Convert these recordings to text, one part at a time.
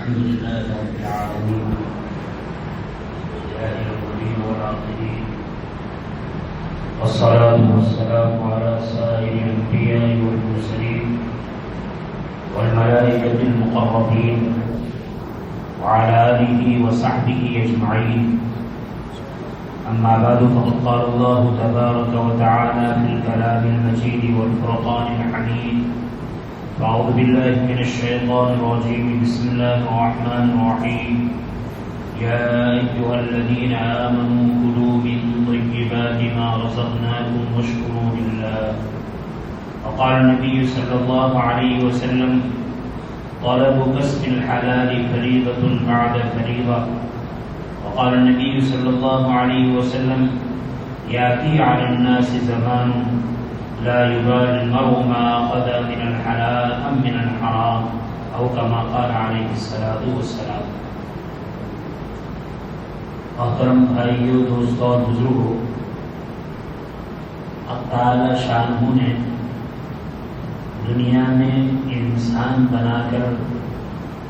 الحمد لله رب العالمين الإله الأولين والآخرين والصلاة والسلام على سائر الأنبياء والمرسلين والملائكة المقربين وعلى آله وصحبه أجمعين. أما بعد فقد قال الله تبارك وتعالى في الكلام المجيد والفرقان الحميد: أعوذ بالله من الشيطان الرجيم. بسم الله الرحمن الرحيم. يا أيها الذين آمنوا كلوا من طيبات ما رزقناكم واشكروا لله. وقال النبي صلى الله عليه وسلم: طلب كسب الحلال فريضة بعد فريضة. وقال النبي صلى الله عليه وسلم: يأتي على الناس زمان لا يبالي المرء ما أخذ من الحلال أم من الحرام، أو كما قال عليه الصلاة والسلام. محترم بھائیو، دوستوں اور بزرگوں، اللہ تعالی شانہ نے دنیا میں انسان بنا کر،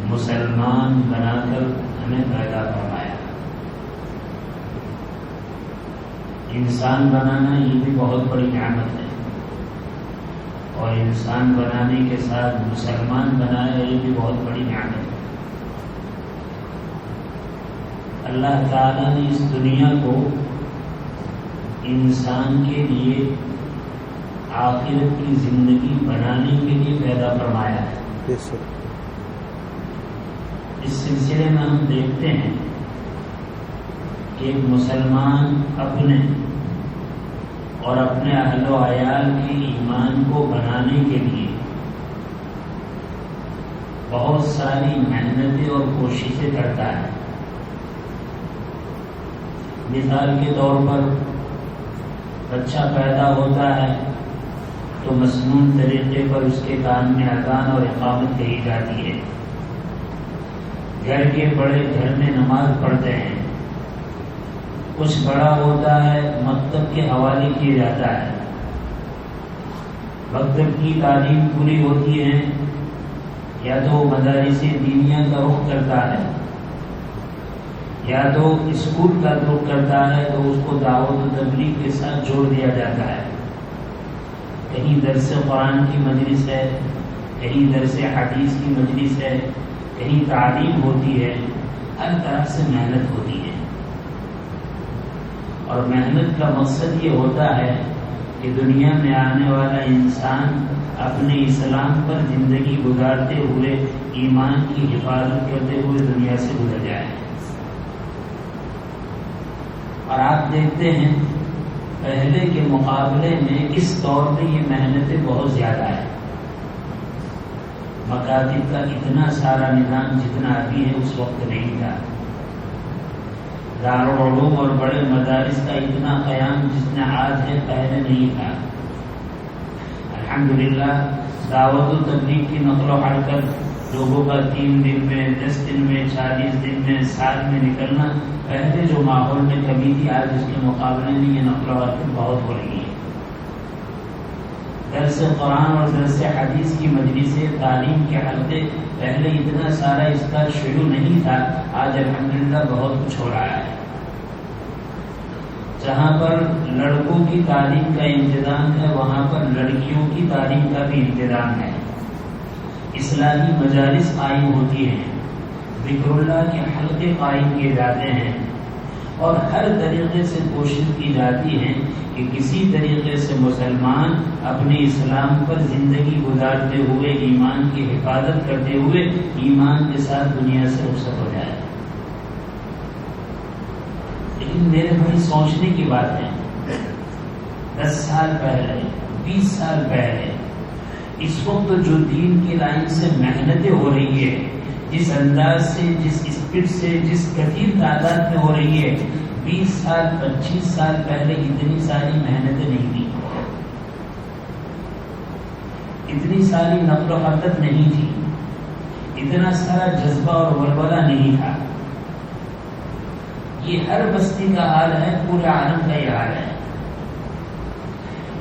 مسلمان بنا کر ہمیں پیدا فرمایا. انسان بنانا یہ بھی بہت بڑی نعمت ہے، اور انسان بنانے کے ساتھ مسلمان بنایا یہ بھی بہت بڑی نعمت ہے. اللہ تعالیٰ نے اس دنیا کو انسان کے لیے آخرت کی زندگی بنانے کے لیے پیدا فرمایا ہے. اس سلسلے میں ہم دیکھتے ہیں کہ ایک مسلمان اپنے اور اپنے اہل و عیال کے ایمان کو بنانے کے لیے بہت ساری محنتیں اور کوششیں کرتا ہے. مثال کے طور پر بچہ پیدا ہوتا ہے تو مسنون طریقے پر اس کے کان میں اذان اور اقامت کہی جاتی ہے. گھر کے بڑے گھر میں نماز پڑھتے ہیں. کچھ بڑا ہوتا ہے مکتب کے حوالے کیا جاتا ہے. مکتب کی تعلیم پوری ہوتی ہے یا تو مدارس دینیہ کا رخ کرتا ہے یا تو اسکول کا رخ کرتا ہے، تو اس کو دعوت و تبلیغ کے ساتھ جوڑ دیا جاتا ہے. کہیں درس قرآن کی مجلس ہے، کہیں درس حدیث کی مجلس ہے، کہیں تعلیم ہوتی ہے. ہر طرح سے محنت ہوتی ہے، اور محنت کا مقصد یہ ہوتا ہے کہ دنیا میں آنے والا انسان اپنے اسلام پر زندگی گزارتے ہوئے، ایمان کی حفاظت کرتے ہوئے دنیا سے گزر جائے. اور آپ دیکھتے ہیں پہلے کے مقابلے میں اس دور میں یہ محنتیں بہت زیادہ ہیں. مکاتب کا اتنا سارا نظام جتنا ابھی ہے اس وقت نہیں تھا. دارالعلوم اور بڑے مدارس کا اتنا قیام جتنا آج ہے پہلے نہیں تھا. الحمدللہ دعوت و تبلیغ کی نقل و حرکت لوگوں کا 3 دن میں، 10 دن میں، 40 دن میں، سال میں نکلنا پہلے جو ماحول میں کمی تھی، آج اس کے مقابلے میں یہ نقل و حرکت بہت ہو رہی ہے. درس قرآن اور درس حدیث کی مجلسیں، تعلیم کے حلقے پہلے اتنا سارا اس کا شروع نہیں تھا. آج الحمدللہ بہت کچھ ہو رہا ہے. جہاں پر لڑکوں کی تعلیم کا انتظام ہے وہاں پر لڑکیوں کی تعلیم کا بھی انتظام ہے. اسلامی مجالس قائم ہوتی ہیں، ذکر اللہ کے حلقے قائم کیے جاتے ہیں، اور ہر طریقے سے کوشش کی جاتی ہے کہ کسی طریقے سے مسلمان اپنے اسلام پر زندگی گزارتے ہوئے، ایمان کی حفاظت کرتے ہوئے، ایمان کے ساتھ دنیا سے رخصت ہو جائے. لیکن میرے بھائی سوچنے کی بات ہے، 10 سال پہلے، 20 سال پہلے، اس وقت جو دین کی لائن سے محنتیں ہو رہی ہے، جس انداز سے، جس اسپیڈ سے، جس کثیر تعداد میں ہو رہی ہے، 20 سال 25 سال پہلے اتنی ساری محنتیں نہیں تھی، اتنی ساری نقل و حرکت نہیں تھی، اتنا سارا جذبہ اور ولولہ نہیں تھا. یہ ہر بستی کا حال ہے، پورے عالم کا یہ حال ہے.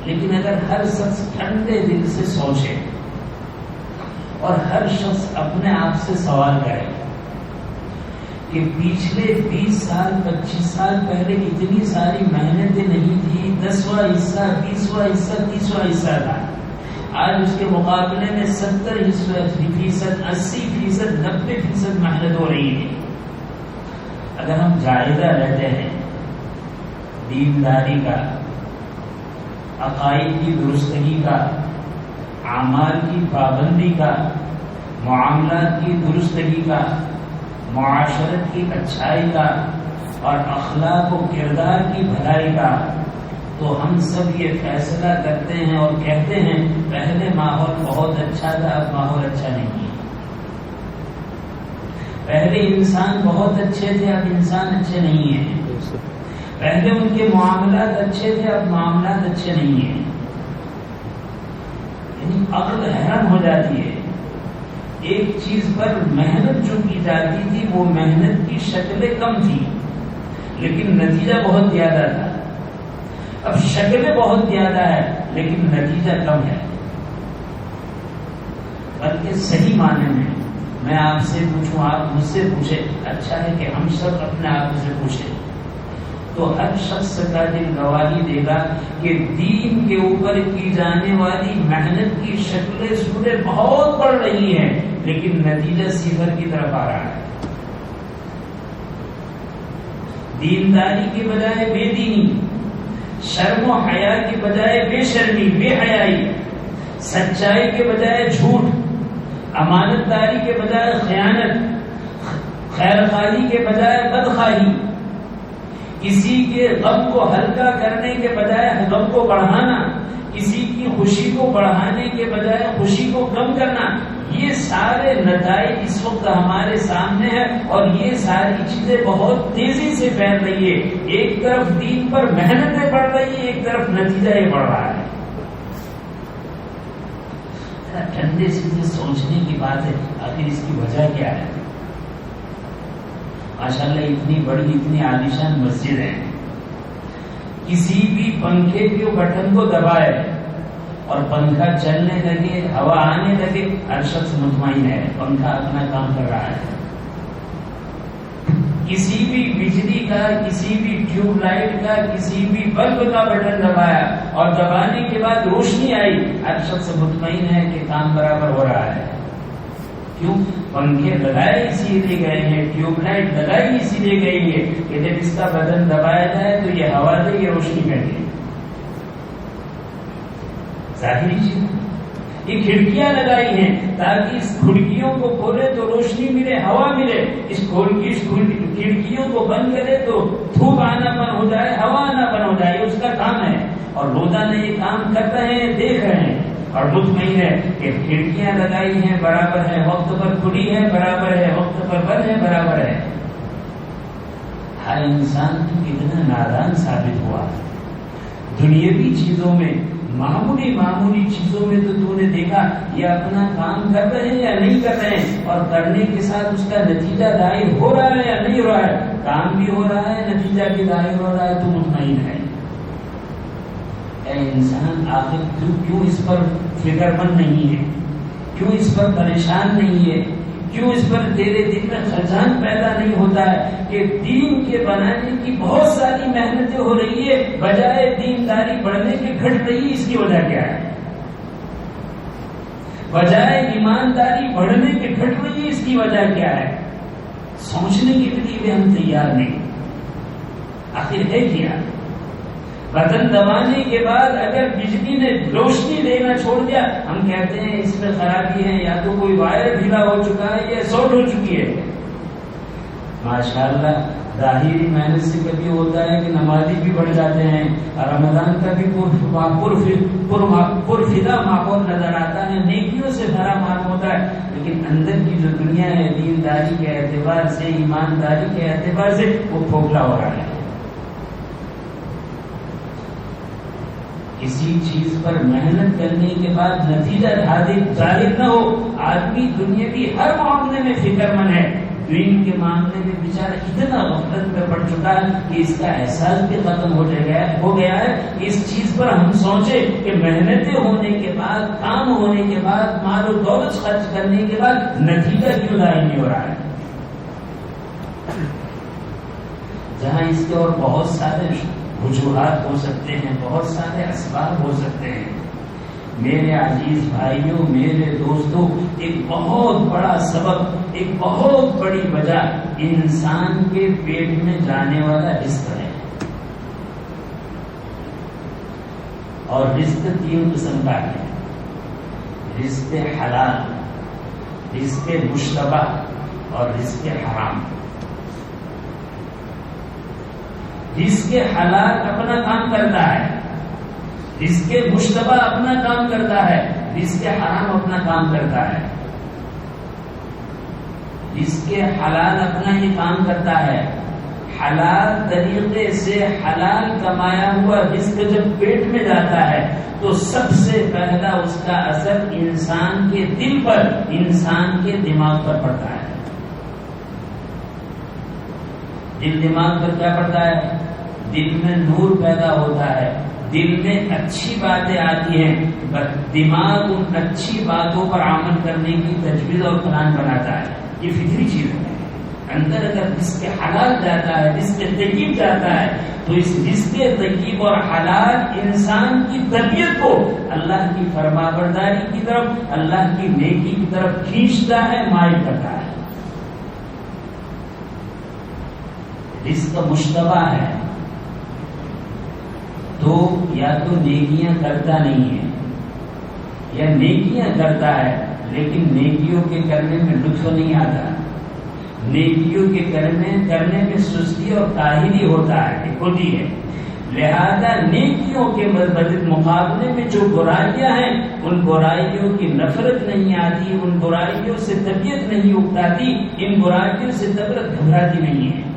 لیکن اگر ہر شخص ٹھنڈے دل سے سوچے اور ہر شخص اپنے آپ سے سوال کرے کہ پچھلے 20 سال 25 سال پہلے اتنی ساری محنتیں نہیں تھی، 10واں حصہ 20واں حصہ 30واں حصہ تھا. آج اس کے مقابلے میں 70%، 80%، 90% محنت ہو رہی ہے. اگر ہم جائزہ لیتے ہیں دینداری کا، عقائد کی درستگی کا، اعمال کی پابندی کا، معاملات کی درستگی کا، معاشرت کی اچھائی کا اور اخلاق و کردار کی بھلائی کا، تو ہم سب یہ فیصلہ کرتے ہیں اور کہتے ہیں پہلے ماحول بہت اچھا تھا، اب ماحول اچھا نہیں ہے. پہلے انسان بہت اچھے تھے، اب انسان اچھے نہیں ہیں. پہلے ان کے معاملات اچھے تھے، اب معاملات اچھے نہیں ہیں. یعنی عقل حیران ہو جاتی ہے. ایک چیز پر محنت جو کی جاتی تھی وہ محنت کی شکلیں کم تھی لیکن نتیجہ بہت زیادہ تھا. اب شکلیں بہت زیادہ ہے لیکن نتیجہ کم ہے. بلکہ صحیح معنی میں آپ سے پوچھوں، آپ مجھ سے پوچھیں، اچھا ہے کہ ہم سب اپنے آپ سے پوچھیں تو ہر شخص کا دل گواہی دے گا کہ دین کے اوپر کی جانے والی محنت کی شکلیں صورتیں بہت بڑھ رہی ہیں لیکن نتیجہ صفر کی طرف آ رہا ہے. دینداری کے بجائے بے دینی، شرم و حیا کی بجائے بے شرمی، بے حیائی، سچائی کے بجائے جھوٹ، امانت داری کے بجائے خیانت، خیر خواہی کے بجائے بدخواہی، کسی کے غم کو ہلکا کرنے کے بجائے غم کو بڑھانا، کسی کی خوشی کو بڑھانے کے بجائے خوشی کو کم کرنا، یہ سارے نتائج اس وقت ہمارے سامنے ہیں اور یہ ساری چیزیں بہت تیزی سے پھیل رہی ہے. ایک طرف دین پر محنتیں بڑھ رہی ہیں، ایک طرف نتیجہ یہ بڑھ رہا ہے. ٹھنڈے سے سوچنے کی بات ہے، آخر اس کی وجہ کیا ہے؟ ماشاءاللہ اتنی بڑی اتنی عالیشان مسجد ہے، کسی بھی پنکھے کے بٹن کو دبائے اور پنکھا چلنے لگے، ہوا آنے لگے، ہر شخص مطمئن ہے پنکھا اپنا کام کر رہا ہے. کسی بھی بجلی کا، کسی بھی ٹیوب لائٹ کا، کسی بھی بلب کا بٹن دبایا اور دبانے کے بعد روشنی آئی، ہر شخص مطمئن ہے کہ کام برابر ہو رہا ہے. کیوں؟ پنکھے لگائے اسی لیے گئے ہیں، ٹیوب لائٹ لگائی اسی لیے گئی ہے کہ جب اس کا بٹن دبایا جائے تو یہ ہوا دے، یہ روشنی پھیلے. ظاہری چیز، یہ کھڑکیاں لگائی ہیں تاکہ اس کھڑکیوں کو کھولے تو روشنی ملے، ہوا ملے. اس کھڑکیوں کو بند کرے تو دھوپ آنا بند ہو جائے، ہوا آنا بند ہو جائے. اس کا کام ہے اور روزانہ یہ کام کر رہے ہیں، دیکھ رہے ہیں اور مطمئن ہے کہ کھڑکیاں لگائی ہیں برابر ہے، وقت پر کھلی ہے برابر ہے، وقت پر بند ہے برابر ہے. ہر انسان تو کتنا نادان ثابت ہوا. دنیاوی چیزوں میں، معمولی چیزوں میں تو نے دیکھا یہ اپنا کام کر رہے ہیں یا نہیں کر رہے ہیں اور کرنے کے ساتھ اس کا نتیجہ ظاہر ہو رہا ہے یا نہیں ہو رہا ہے. کام بھی ہو رہا ہے، نتیجہ بھی ظاہر ہو رہا ہے تو مطمئن ہے. اے انسان، آخر کیوں اس پر فکر مند نہیں ہے؟ کیوں اس پر پریشان نہیں ہے؟ کیوں اس پر تیرے دل میں خزان پیدا نہیں ہوتا ہے کہ دین کے بنانے کی بہت ساری محنتیں ہو رہی ہے، بجائے دینداری بڑھنے کے گھٹ رہی ہے؟ اس کی وجہ کیا ہے؟ بجائے ایمانداری بڑھنے کے گھٹ رہی ہے، اس کی وجہ کیا ہے؟ سوچنے کے لیے بھی ہم تیار نہیں. آخر ہے کیا؟ بٹن دبانے کے بعد اگر بجلی نے روشنی دینا چھوڑ دیا، ہم کہتے ہیں اس میں خرابی ہے، یا تو کوئی وائر ڈھیلا ہو چکا ہے یا شارٹ ہو چکی ہے. ماشاءاللہ ظاہری محنت سے کبھی ہوتا ہے کہ نمازی بھی بڑھ جاتے ہیں، رمضان کا بھی پرفدا ماحول نظر آتا ہے، نیکیوں سے بھرا ماحول ہوتا ہے، لیکن اندر کی جو دنیا ہے دینداری کے اعتبار سے، ایمانداری کے اعتبار سے وہ کھوکھلا ہو رہا ہے. کسی چیز پر محنت کرنے کے بعد نتیجہ ظاہر نہ ہو، آدمی دنیاوی ہر معاملے میں فکر مند ہے، دین کے معاملے میں بیچارہ اتنا غفلت میں پڑ چکا ہے کہ اس کا احساس بھی ختم ہو گیا ہے. اس چیز پر ہم سوچے کہ محنتیں ہونے کے بعد، کام ہونے کے بعد، مال و دولت خرچ کرنے کے بعد نتیجہ کیوں ظاہر نہیں ہو رہا ہے؟ جہاں اس کے اور بہت سارے وجوہات ہو سکتے ہیں، بہت سارے اسباب ہو سکتے ہیں۔ میرے عزیز بھائیوں، میرے دوستوں، ایک بہت بڑا سبب، ایک بہت بڑی وجہ انسان کے پیٹ میں جانے والا رزق ہے۔ اور رزق 3 قسم کا ہے: رزق حلال، رزق مشتبہ اور رزق حرام۔ رزق حلال اپنا کام کرتا ہے، رزق مشتبہ اپنا کام کرتا ہے، رزق حرام اپنا کام کرتا ہے۔ رزق حلال اپنا ہی کام کرتا ہے۔ حلال طریقے سے حلال کمایا ہوا رزق جب پیٹ میں جاتا ہے تو سب سے پہلا اس کا اثر انسان کے دل پر، انسان کے دماغ پر پڑتا ہے۔ دل دماغ پر کیا پڑتا ہے؟ دل میں نور پیدا ہوتا ہے، دل میں اچھی باتیں آتی ہیں، دماغ ان اچھی باتوں پر عمل کرنے کی تجویز اور پلان بناتا ہے۔ یہ فطری چیز ہے۔ اندر اگر رزق حلال جاتا ہے، رزق طیب جاتا ہے، تو اس رزق طیب اور حلال انسان کی طبیعت کو اللہ کی فرمانبرداری کی طرف، اللہ کی نیکی کی طرف کھینچتا ہے، مائل کرتا ہے۔ رزق مشتبہ ہے تو یا تو نیکیاں کرتا نہیں ہے، یا نیکیاں کرتا ہے لیکن نیکیوں کے کرنے میں لطف نہیں آتا، نیکیوں کے کرنے میں سستی اور کاہلی ہوتا ہے، ہوتی ہے۔ لہذا نیکیوں کے مقابلے میں جو برائیاں ہیں ان برائیوں کی نفرت نہیں آتی، ان برائیوں سے طبیعت نہیں اکتاتی، ان برائیوں سے طبیعت گھبراتی نہیں ہے۔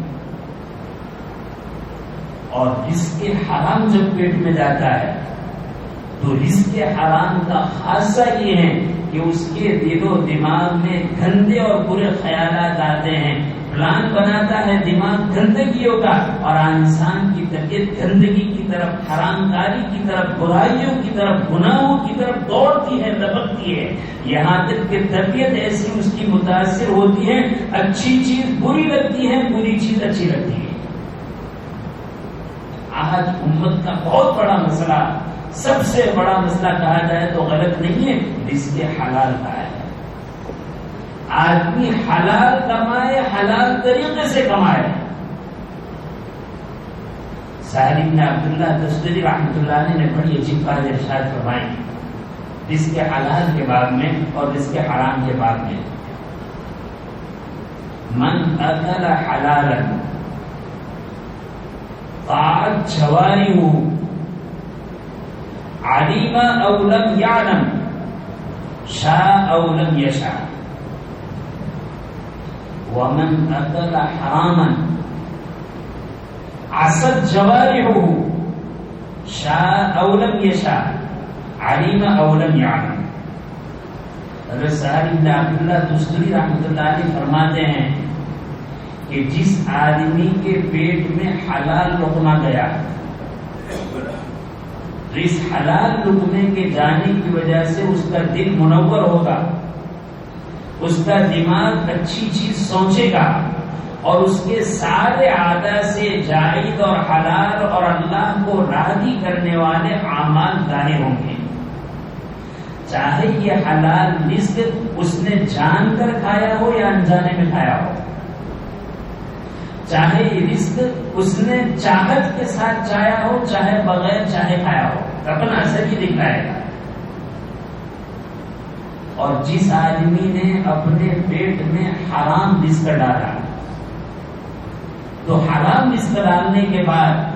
اور رزق حرام جب پیٹ میں جاتا ہے تو رزق حرام کا خاصہ یہ ہے کہ اس کے دل و دماغ میں گندے اور برے خیالات آتے ہیں، پلان بناتا ہے دماغ گندگیوں کا، اور انسان کی طبیعت گندگی کی طرف، حرام کاری کی طرف، برائیوں کی طرف، گناہوں کی طرف دوڑتی ہے، لپکتی ہے، یہاں تک کہ طبیعت ایسی اس کی متاثر ہوتی ہے، اچھی چیز بری لگتی ہے، بری چیز اچھی لگتی ہے۔ آج امت کا بہت بڑا مسئلہ، سب سے بڑا مسئلہ کہا جائے تو غلط نہیں ہے، رزق حلال کا ہے۔ آدمی حلال کمائے، حلال طریقے سے کمائے۔ سہل بن عبداللہ تستری رحمۃ اللہ علیہ نے بڑی عجیب بات ارشاد فرمائی رزق حلال کے باب میں اور رزق حرام کے باب میں۔ من اکل حلالا طاعت جوارحہ علم او لم يعلم شاء او لم يشاء ومن اکل حراما عصت جوارحہ شاء او لم يشاء علم او لم يعلم۔ حضرت سہل بن عبداللہ تستری رحمۃ اللہ علیہ فرماتے ہیں کہ جس آدمی کے پیٹ میں حلال لقمہ گیا تو اس حلال لقمے کے جانے کی وجہ سے اس کا دل منور ہوگا، اس کا دماغ اچھی چیز سوچے گا، اور اس کے سارے عادہ سے جائز اور حلال اور اللہ کو راضی کرنے والے اعمال ظاہر ہوں گے۔ چاہے یہ حلال رزق اس نے جان کر کھایا ہو یا انجانے میں کھایا ہو، چاہے یہ رزق اس نے چاہت کے ساتھ چاہیا ہو، چاہے بغیر چاہے کھایا ہو، اپنا اثر ہی دکھائے گا۔ اور جس آدمی نے اپنے پیٹ میں حرام رزق ڈالا تو حرام رزق ڈالنے کے بعد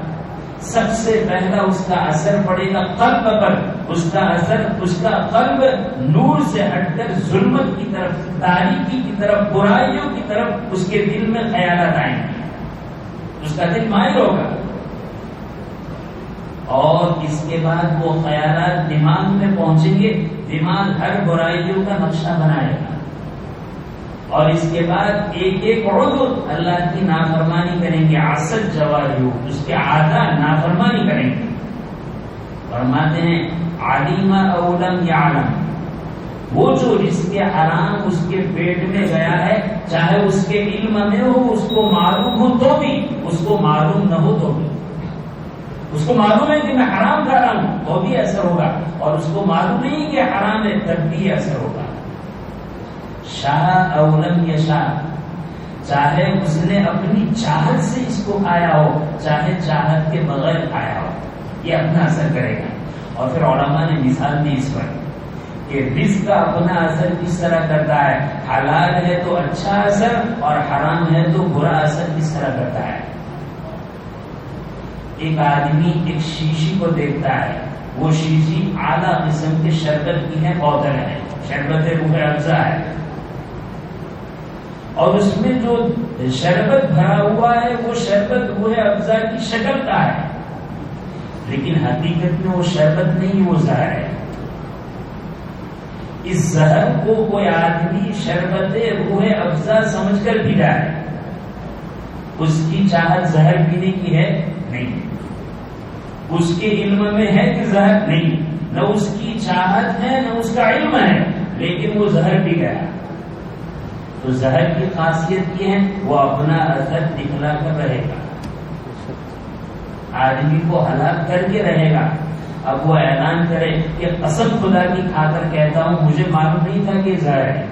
سب سے پہلا اس کا اثر پڑے گا قلب پر، اس کا اثر، اس کا قلب نور سے ہٹ کر ظلمت کی طرف، تاریکی کی طرف، برائیوں کی طرف اس کے دل میں خیالات آئیں گے، اس کا دل مائل ہوگا، اور اس کے بعد وہ خیالات دماغ میں پہنچیں گے، دماغ ہر برائیوں کا نقشہ بنائے گا، اور اس کے بعد ایک ایک عضو اللہ کی نافرمانی کریں گے، عصت جوارحہ، اس کے اعضاء نافرمانی کریں گے۔ فرماتے ہیں علم او لم یعلم، وہ جو رزق حرام اس کے پیٹ میں گیا ہے چاہے اس کے علم میں ہو، اس کو معلوم ہو تو بھی، اس کو معلوم نہ ہو تو بھی، اس کو معلوم ہے کہ میں حرام کھا رہا ہوں تو بھی اثر ہوگا، اور اس کو معلوم نہیں کہ حرام ہے تب بھی اثر ہوگا۔ شاء او لم یشاء، چاہے اس نے اپنی چاہت سے اس کو کھایا ہو، چاہے چاہت کے بغیر کھایا ہو، یہ اپنا اثر کرے گا۔ اور پھر علماء نے مثال دی اس پر کہ رزق کا اپنا اثر کس طرح کرتا ہے، حلال ہے تو اچھا اثر اور حرام ہے تو برا اثر کس طرح کرتا ہے۔ ایک آدمی ایک شیشی کو دیکھتا ہے، وہ شیشی اعلیٰ قسم کے شربت کی ہے، بوتل ہے، شربت روح افزا ہے، اور اس میں جو شربت بھرا ہوا ہے وہ شربت روح افزا کی شکل کا ہے، لیکن حقیقت میں وہ شربت نہیں، وہ زہر ہے۔ اس زہر کو کوئی آدمی شربت روح افزا سمجھ کر پی رہا ہے، اس کی چاہت زہر پینے کی ہے نہیں، اس کے علم میں ہے کہ زہر نہیں، نہ اس کی چاہت ہے نہ اس کا علم ہے، لیکن وہ زہر پی گیا۔ تو زہر کی خاصیت یہ ہے وہ اپنا اثر دکھلا کر رہے گا، آدمی کو ہلاک کر کے رہے گا۔ اب وہ اعلان کرے کہ قسم خدا کی کھا کر کہتا ہوں مجھے معلوم نہیں تھا کہ زہر ہے،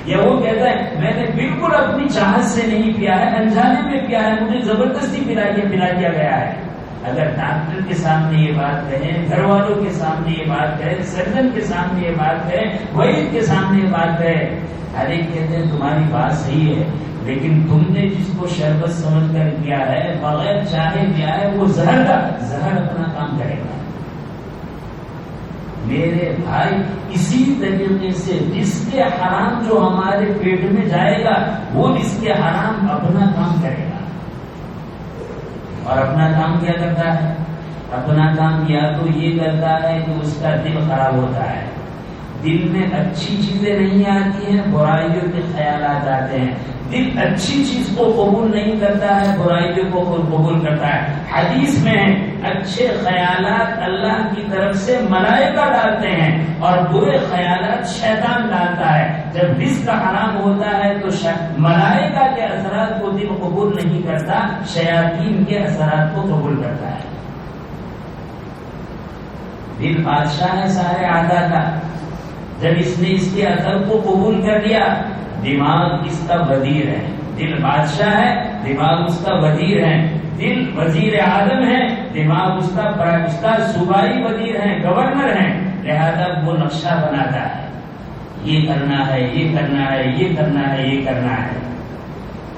یا وہ کہتا ہے میں نے بالکل اپنی چاہت سے نہیں پیا ہے، انجانے میں پیا ہے، مجھے زبردستی پلا دیا گیا ہے۔ اگر ڈاکٹر کے سامنے یہ بات کہیں، گھر والوں کے سامنے یہ بات کہیں، سرجن کے سامنے یہ بات کہیں، وکیل کے سامنے یہ بات کہیں، ہر ایک کہتے ہیں تمہاری بات صحیح ہے، لیکن تم نے جس کو شربت سمجھ کر کیا ہے، بغیر چاہے کیا ہے، وہ زہر کا، زہر اپنا کام کرے گا۔ میرے بھائی اسی طریقے سے رزق حرام جو ہمارے پیٹ میں جائے گا، وہ رزق حرام اپنا کام کرے گا۔ اور اپنا کام کیا کرتا ہے؟ اپنا کام یا تو یہ کرتا ہے کہ اس کا دل خراب ہوتا ہے، دل میں اچھی چیزیں نہیں آتی ہیں، برائیوں کے خیالات آتے ہیں، دل اچھی چیز کو قبول نہیں کرتا ہے، برائیوں کو قبول کرتا ہے۔ حدیث میں اچھے خیالات اللہ کی طرف سے ملائکہ ڈالتے ہیں اور برے خیالات شیطان ڈالتا ہے۔ جب رزق حرام ہوتا ہے تو ملائکہ کے اثرات کو دل قبول نہیں کرتا، شیاطین کے اثرات کو قبول کرتا ہے۔ دل بادشاہ ہے سارے اعضاء کا، جب اس نے اس کے اثر کو قبول کر لیا، دماغ اس کا وزیر ہے، دل بادشاہ ہے، دماغ اس کا وزیر ہے، دل وزیر اعظم ہے، دماغ اس کا صوبائی وزیر ہے، گورنر ہے، لہذا وہ نقشہ بناتا ہے، یہ کرنا ہے، یہ کرنا ہے، یہ کرنا ہے، یہ کرنا ہے۔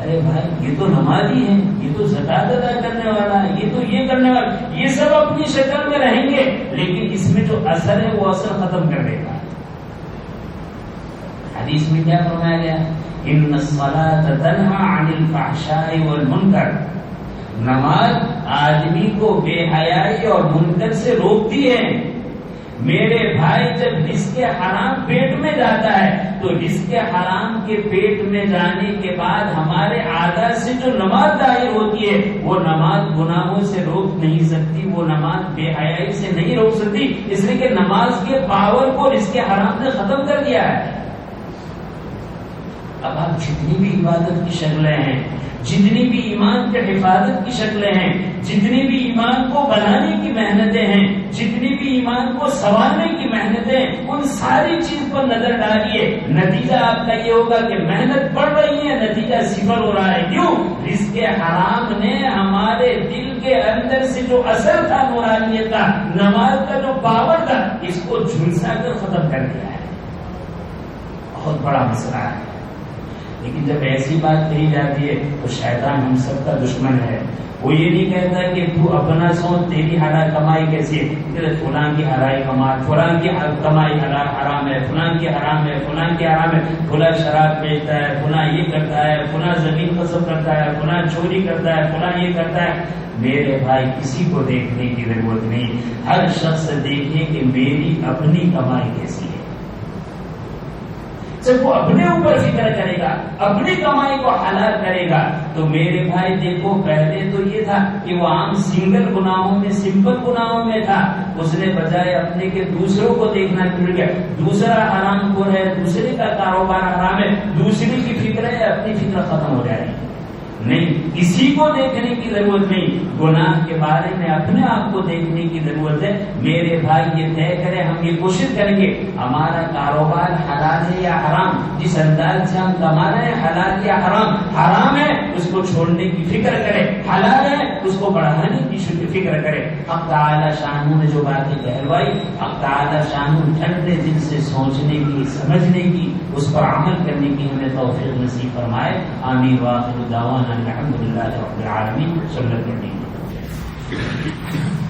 ارے بھائی یہ تو نمازی ہے، یہ تو زکات ادا کرنے والا ہے، یہ تو یہ کرنے والا، یہ سب اپنی شکل میں رہیں گے، لیکن اس میں جو اثر ہے وہ اثر ختم کر دے گا۔ حدیث میں کیا فرمایا گیا؟ ان الصلاۃ تنہی عن الفحشاء والمنکر، نماز آدمی کو بے حیائی اور منکر سے روکتی ہے۔ میرے بھائی جب رزق حرام پیٹ میں جاتا ہے تو رزق حرام کے پیٹ میں جانے کے بعد ہمارے اعضاء سے جو نماز ظاہر ہوتی ہے، وہ نماز گناہوں سے روک نہیں سکتی، وہ نماز بے حیائی سے نہیں روک سکتی، اس لیے کہ نماز کے پاور کو رزق حرام نے ختم کر دیا ہے۔ اب آپ جتنی بھی عبادت کی شکلیں ہیں، جتنی بھی ایمان کے حفاظت کی شکلیں ہیں، جتنی بھی ایمان کو بنانے کی محنتیں ہیں، جتنی بھی ایمان کو سنوارنے کی محنتیں، ان ساری چیز پر نظر ڈالیے، نتیجہ آپ کا یہ ہوگا کہ محنت بڑھ رہی ہے، نتیجہ صفر ہو رہا ہے۔ کیوں؟ رزق حرام نے ہمارے دل کے اندر سے جو اثر تھا نورانیت کا، نماز کا جو پاور تھا، اس کو جھلسا کر ختم کر دیا ہے۔ بہت بڑا مسئلہ ہے۔ لیکن جب ایسی بات کہی جاتی ہے تو شیطان ہم سب کا دشمن ہے، وہ یہ نہیں کہتا کہ تو اپنا سوچ تیری حلال کمائی کیسی ہے، فلاں کی حلال کمائی، فلاں کی کمائی حرام ہے، فلاں کی حرام ہے، فلاں کی حرام ہے، فلاں شراب بیچتا ہے، فلاں یہ کرتا ہے، فلاں زمین غصب کرتا ہے، فلاں چوری کرتا ہے، فلاں یہ کرتا ہے۔ میرے بھائی کسی کو دیکھنے کی ضرورت نہیں، ہر شخص دیکھے کہ میری اپنی کمائی کیسی ہے۔ جب وہ اپنے اوپر فکر کرے گا، اپنی کمائی کو حلال کرے گا، تو میرے بھائی دیکھو پہلے تو یہ تھا کہ وہ عام سنگل گناہوں میں، سمپل گناہوں میں تھا، اس نے بجائے اپنے کے دوسروں کو دیکھنا بھول گیا، دوسرا حرام خور ہے، دوسرے کا کاروبار حرام ہے، دوسری کی فکر ہے، اپنی فکر ختم ہو جائے گی۔ نہیں، کسی کو دیکھنے کی ضرورت نہیں، گناہ کے بارے میں اپنے آپ کو دیکھنے کی ضرورت ہے۔ میرے بھائی یہ طے کریں، ہم یہ کوشش کریں گے ہمارا کاروبار حلال ہے یا حرام، جس انداز سے ہم کما رہے ہیں حلال یا حرام، حرام ہے اس کو چھوڑنے کی فکر کریں، حلال ہے اس کو بڑھانے کی فکر کریں۔ حق تعالی شانہ نے جو باتیں کہلوائی، حق تعالی شانہ ٹھنڈے دل سے سوچنے کی، سمجھنے کی، اس پر عمل کرنے کی ہمیں توفیق نصیب فرمائے۔ آمین وآخر دعوانا الحمد للہ رب العالمین۔ صلی اللہ علیہ وسلم۔